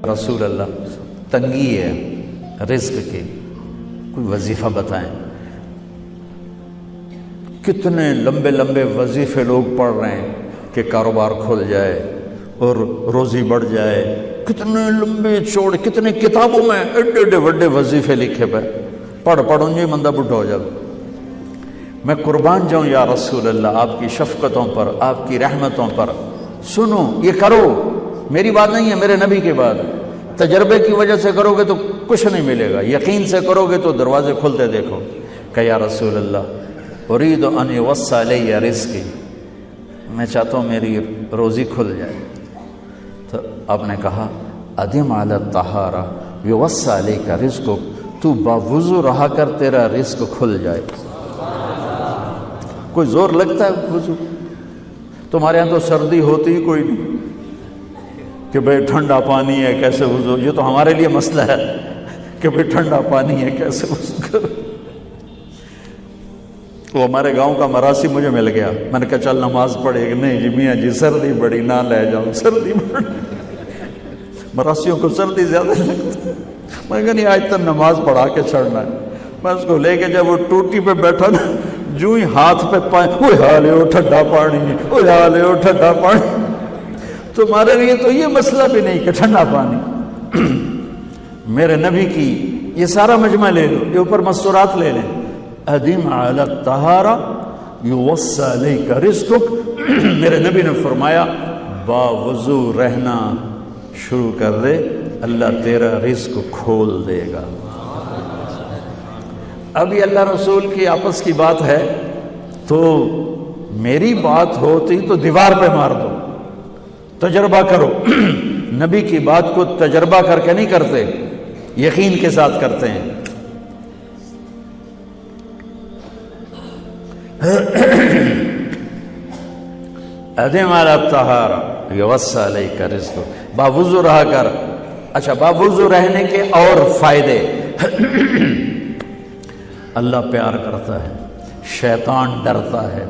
رسول اللہ تنگی ہے رزق کی، کوئی وظیفہ بتائیں۔ کتنے لمبے لمبے وظیفے لوگ پڑھ رہے ہیں کہ کاروبار کھل جائے اور روزی بڑھ جائے، کتنے لمبے چوڑے، کتنے کتابوں میں ایڈے ایڈے بڑے وظیفے لکھے پہ، پڑھوں جی مندہ بڈھا ہو جائے۔ میں قربان جاؤں یا رسول اللہ آپ کی شفقتوں پر، آپ کی رحمتوں پر، سنو یہ کرو، میری بات نہیں ہے، میرے نبی کی بات۔ تجربے کی وجہ سے کرو گے تو کچھ نہیں ملے گا، یقین سے کرو گے تو دروازے کھلتے دیکھو۔ کہ یا رسول اللہ ارید ان یوسع علی رزقی، میں چاہتا ہوں میری روزی کھل جائے۔ تو آپ نے کہا ادم علی الطہارہ یوسع علیک رزقک، تو باوضو رہا کر تیرا رزق کھل جائے۔ کوئی زور لگتا ہے وضو؟ تمہارے یہاں تو سردی ہوتی ہی کوئی نہیں کہ بھئی ٹھنڈا پانی ہے کیسے وضو، یہ تو ہمارے لیے مسئلہ ہے کہ بھئی ٹھنڈا پانی ہے کیسے وضو کرو۔ وہ ہمارے گاؤں کا مراسی مجھے مل گیا، میں نے کہا چل نماز پڑھے گی، نہیں جی میاں جی سردی بڑی، نہ لے جاؤں سردی بڑی، مراسیوں کو سردی زیادہ لگتی ہے۔ میں نے کہا نہیں آج تک نماز پڑھا کے چھڑنا ہے۔ میں اس کو لے کے جب وہ ٹوٹی پہ بیٹھا نا، جو ہی ہاتھ پہ پائیں، اوہ حالے ہو ٹھنڈا پانی، اوہ حالے ہو ٹھنڈا پانی۔ تمہارے لیے تو یہ مسئلہ بھی نہیں کہ ٹھنڈا پانی۔ میرے نبی کی یہ سارا مجمع لے لو، یہ اوپر مستورات لے لیں، ادم علی الطہارہ یوسع علیک رزقک۔ میرے نبی نے فرمایا باوضو رہنا شروع کر دے، اللہ تیرا رزق کھول دے گا۔ ابھی اللہ رسول کی آپس کی بات ہے تو میری بات ہوتی تو دیوار پہ مار دو، تجربہ کرو۔ نبی کی بات کو تجربہ کر کے نہیں کرتے، یقین کے ساتھ کرتے ہیں۔ ادم علی الطہارہ یوسع علیک رزقک، باوضو رہا کر۔ اچھا باوضو رہنے کے اور فائدے، اللہ پیار کرتا ہے، شیطان ڈرتا ہے،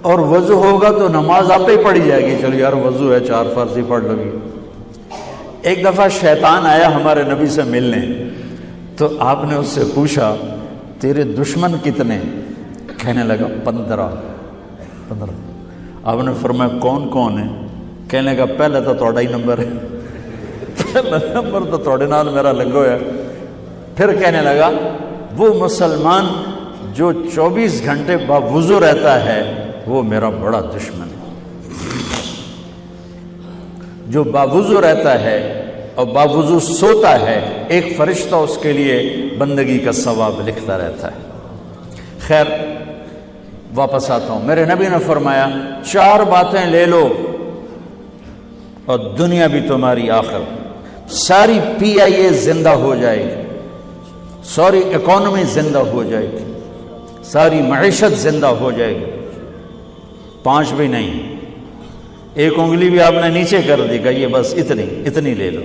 اور وضو ہوگا تو نماز آپ ہی پڑھی جائے گی، چلو یار وضو ہے 4 فرض ہی پڑھ لگی۔ ایک دفعہ شیطان آیا ہمارے نبی سے ملنے، تو آپ نے اس سے پوچھا تیرے دشمن کتنے؟ کہنے لگا 15۔ آپ نے فرمایا کون کون ہے؟ کہنے لگا پہلے تو تھوڑا ہی نمبر ہے، پہلا نمبر تو تھوڑے نال میرا لگو ہے۔ پھر کہنے لگا وہ مسلمان جو 24 گھنٹے باوضو رہتا ہے وہ میرا بڑا دشمن ہے۔ جو باوضو رہتا ہے اور باوضو سوتا ہے، ایک فرشتہ اس کے لیے بندگی کا ثواب لکھتا رہتا ہے۔ خیر واپس آتا ہوں، میرے نبی نے فرمایا 4 باتیں لے لو اور دنیا بھی تمہاری آخر، ساری PIA زندہ ہو جائے گی، ساری اکانومی زندہ ہو جائے گی، ساری معیشت زندہ ہو جائے گی۔ 5 بھی نہیں، ایک انگلی بھی آپ نے نیچے کر دی کہ یہ بس اتنی لے لو۔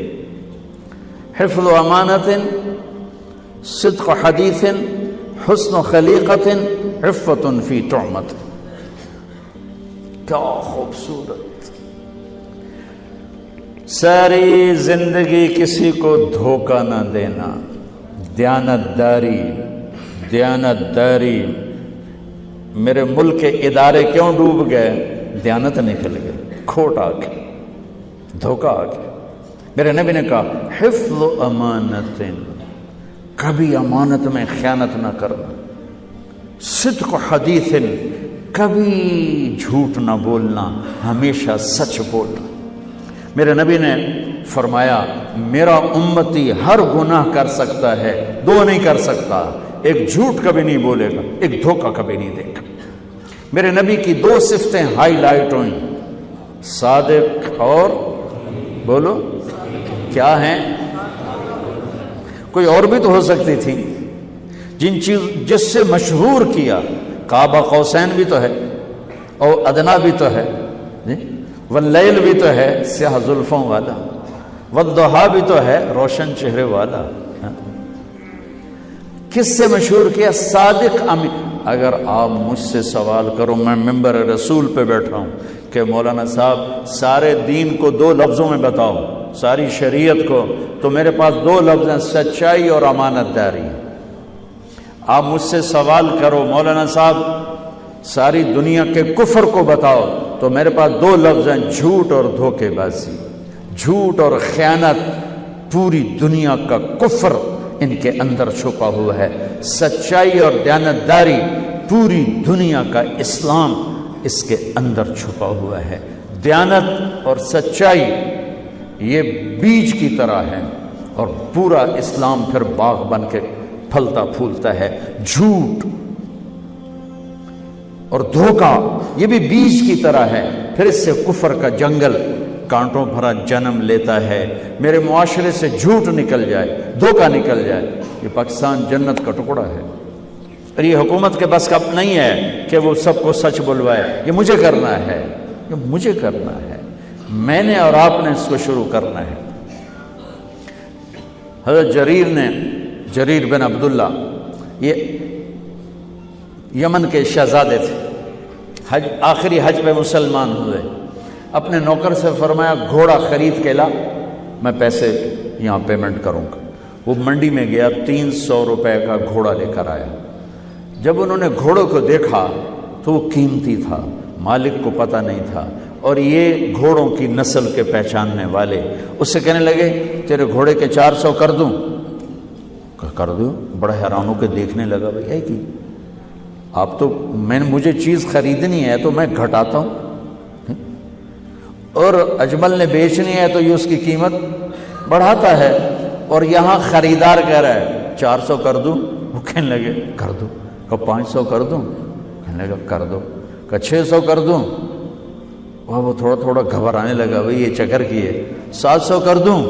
حفظ و امانت، صدق حدیث، حسن خلیقت، عفت فی طعمت۔ کیا خوبصورت! ساری زندگی کسی کو دھوکہ نہ دینا، دیانت داری۔ میرے ملک کے ادارے کیوں ڈوب گئے؟ دیانت نکل گئے، کھوٹ آ گئی، دھوکہ آ گیا۔ میرے نبی نے کہا حفظ امانت، کبھی امانت میں خیانت نہ کرنا، صدق حدیث، کبھی جھوٹ نہ بولنا، ہمیشہ سچ بولنا۔ میرے نبی نے فرمایا میرا امتی ہر گناہ کر سکتا ہے، 2 نہیں کر سکتا، ایک جھوٹ کبھی نہیں بولے گا، ایک دھوکہ کبھی نہیں دے گا۔ میرے نبی کی 2 صفتیں ہائی لائٹ ہوئیں، صادق اور بولو کیا ہیں؟ کوئی اور بھی تو ہو سکتی تھی، جس سے مشہور کیا، کعبہ قوسین بھی تو ہے، اور ادنا بھی تو ہے، واللیل بھی تو ہے سیاہ زلفوں والا، والضحیٰ بھی تو ہے روشن چہرے والا۔ کس سے مشہور کیا؟ صادق امین۔ اگر آپ مجھ سے سوال کرو، میں ممبر رسول پہ بیٹھا ہوں کہ مولانا صاحب سارے دین کو 2 لفظوں میں بتاؤ، ساری شریعت کو، تو میرے پاس دو لفظ ہیں، سچائی اور امانت داری۔ آپ مجھ سے سوال کرو مولانا صاحب ساری دنیا کے کفر کو بتاؤ، تو میرے پاس دو لفظ ہیں، جھوٹ اور دھوکے بازی۔ جھوٹ اور خیانت، پوری دنیا کا کفر ان کے اندر چھپا ہوا ہے۔ سچائی اور دیانتداری، پوری دنیا کا اسلام اس کے اندر چھپا ہوا ہے۔ دیانت اور سچائی یہ بیج کی طرح ہے، اور پورا اسلام پھر باغ بن کے پھلتا پھولتا ہے۔ جھوٹ اور دھوکہ یہ بھی بیج کی طرح ہے، پھر اس سے کفر کا جنگل کانٹوں بھرا جنم لیتا ہے۔ میرے معاشرے سے جھوٹ نکل جائے، دھوکہ نکل جائے، یہ پاکستان جنت کا ٹکڑا ہے۔ اور یہ حکومت کے بس کا نہیں ہے کہ وہ سب کو سچ بلوائے، یہ مجھے کرنا ہے، یہ مجھے کرنا ہے، میں نے اور آپ نے اس کو شروع کرنا ہے۔ حضرت جریر بن عبداللہ یہ یمن کے شہزادے تھے، آخری حج پہ مسلمان ہوئے۔ اپنے نوکر سے فرمایا گھوڑا خرید کے لا، میں پیسے یہاں پیمنٹ کروں گا۔ وہ منڈی میں گیا، 300 روپے کا گھوڑا لے کر آیا۔ جب انہوں نے گھوڑوں کو دیکھا تو وہ قیمتی تھا، مالک کو پتہ نہیں تھا، اور یہ گھوڑوں کی نسل کے پہچاننے والے اس سے کہنے لگے تیرے گھوڑے کے 400 کر دوں؟ کر دوں؟ بڑا حیران ہو کے دیکھنے لگا، بھائی ہے کہ آپ تو مجھے چیز خریدنی ہے تو میں گھٹاتا ہوں، اور اجمل نے بیچنی ہے تو یہ اس کی قیمت بڑھاتا ہے، اور یہاں خریدار کہہ رہا ہے 400 کر دوں؟ وہ کہنے لگے کر دو۔ کہ 500 کر دوں؟ کہنے لگا کر دو۔ کہ 600 کر دوں؟ وہ تھوڑا تھوڑا گھبرانے لگا، بھائی یہ چکر کی ہے، 700 کر دوں؟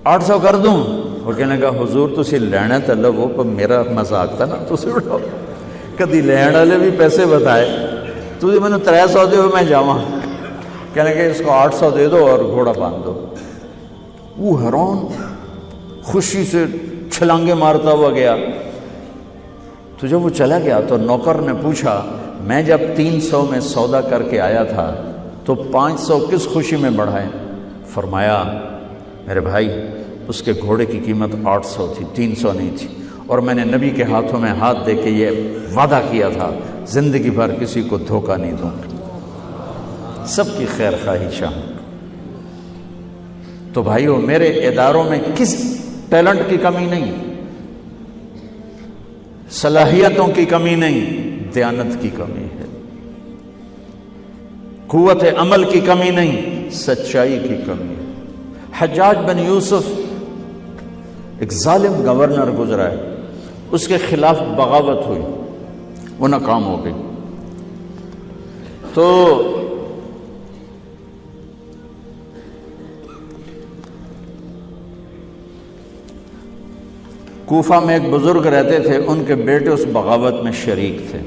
800 کر دوں؟ وہ کہنے لگا حضور تسی لینا تو لو، پر میرا مذاق تھا نا، تسی اٹھاؤ، کدی لین والے بھی پیسے بتائے، تسی میں نے 300 دے میں جاواں، کہنے لگے اس کو 800 دے دو اور گھوڑا باندھ دو۔ وہ حیران خوشی سے چھلانگے مارتا ہوا گیا۔ تو جب وہ چلا گیا تو نوکر نے پوچھا میں جب 300 میں سودا کر کے آیا تھا تو 500 کس خوشی میں بڑھائے؟ فرمایا میرے بھائی اس کے گھوڑے کی قیمت 800 تھی، 300 نہیں تھی، اور میں نے نبی کے ہاتھوں میں ہاتھ دے کے یہ وعدہ کیا تھا زندگی بھر کسی کو دھوکہ نہیں دوں گا، سب کی خیر خواہی چاہوں۔ تو بھائیو میرے اداروں میں کس ٹیلنٹ کی کمی نہیں، صلاحیتوں کی کمی نہیں، دیانت کی کمی ہے، قوت عمل کی کمی نہیں، سچائی کی کمی ہے۔ حجاج بن یوسف ایک ظالم گورنر گزرا ہے، اس کے خلاف بغاوت ہوئی، وہ ناکام ہو گئی۔ تو کوفہ میں ایک بزرگ رہتے تھے، ان کے بیٹے اس بغاوت میں شریک تھے۔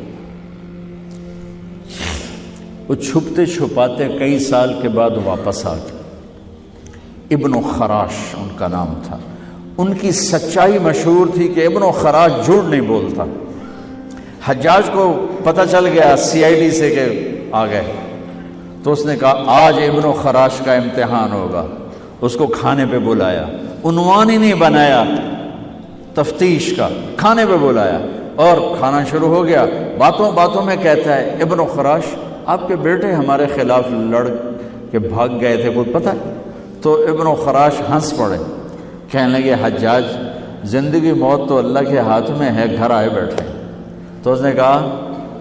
وہ چھپتے چھپاتے کئی سال کے بعد واپس آ گئے۔ ابن خراش ان کا نام تھا۔ ان کی سچائی مشہور تھی کہ ابن خراش جھوٹ نہیں بولتا۔ حجاج کو پتہ چل گیا CID سے کہ آ گئے، تو اس نے کہا آج ابن خراش کا امتحان ہوگا۔ اس کو کھانے پہ بلایا، عنوان ہی نہیں بنایا تفتیش کا، کھانے پہ بلایا اور کھانا شروع ہو گیا۔ باتوں باتوں میں کہتا ہے ابن خراش آپ کے بیٹے ہمارے خلاف لڑ کے بھاگ گئے تھے، کوئی پتہ ہے؟ تو ابن خراش ہنس پڑے، کہنے لگے حجاج زندگی موت تو اللہ کے ہاتھ میں ہے، گھر آئے بیٹھے۔ تو اس نے کہا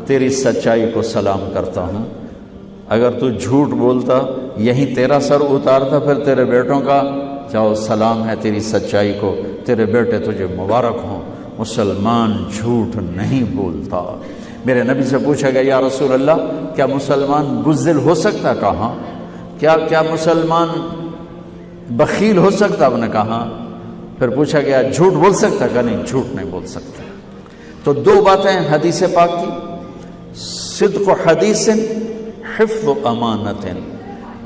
تیری سچائی کو سلام کرتا ہوں، اگر تو جھوٹ بولتا یہیں تیرا سر اتارتا، پھر تیرے بیٹوں کا جاؤ سلام ہے تیری سچائی کو، تیرے بیٹے تجھے مبارک ہوں، مسلمان جھوٹ نہیں بولتا۔ میرے نبی سے پوچھا گیا یا رسول اللہ کیا مسلمان بزدل ہو سکتا؟ کہا کیا مسلمان بخیل ہو سکتا؟ آپ نے کہا۔ پھر پوچھا گیا جھوٹ بول سکتا؟ کہا نہیں، جھوٹ نہیں بول سکتا۔ تو دو باتیں حدیث پاک کی، صدق و حدیث، حفظ و امانت،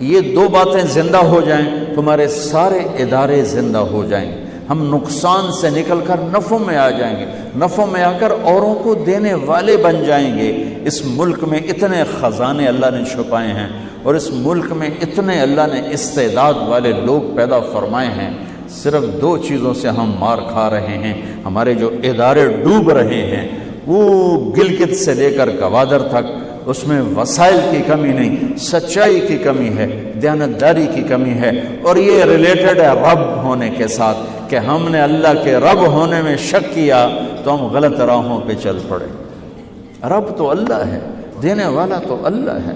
یہ دو باتیں زندہ ہو جائیں تمہارے سارے ادارے زندہ ہو جائیں، ہم نقصان سے نکل کر نفع میں آ جائیں گے، نفع میں آ کر اوروں کو دینے والے بن جائیں گے۔ اس ملک میں اتنے خزانے اللہ نے چھپائے ہیں، اور اس ملک میں اتنے اللہ نے استعداد والے لوگ پیدا فرمائے ہیں، صرف 2 چیزوں سے ہم مار کھا رہے ہیں، ہمارے جو ادارے ڈوب رہے ہیں، وہ گلگت سے لے کر گوادر تک، اس میں وسائل کی کمی نہیں، سچائی کی کمی ہے، دیانتداری کی کمی ہے، اور یہ ریلیٹڈ ہے رب ہونے کے ساتھ کہ ہم نے اللہ کے رب ہونے میں شک کیا تو ہم غلط راہوں پہ چل پڑے۔ رب تو اللہ ہے، دینے والا تو اللہ ہے،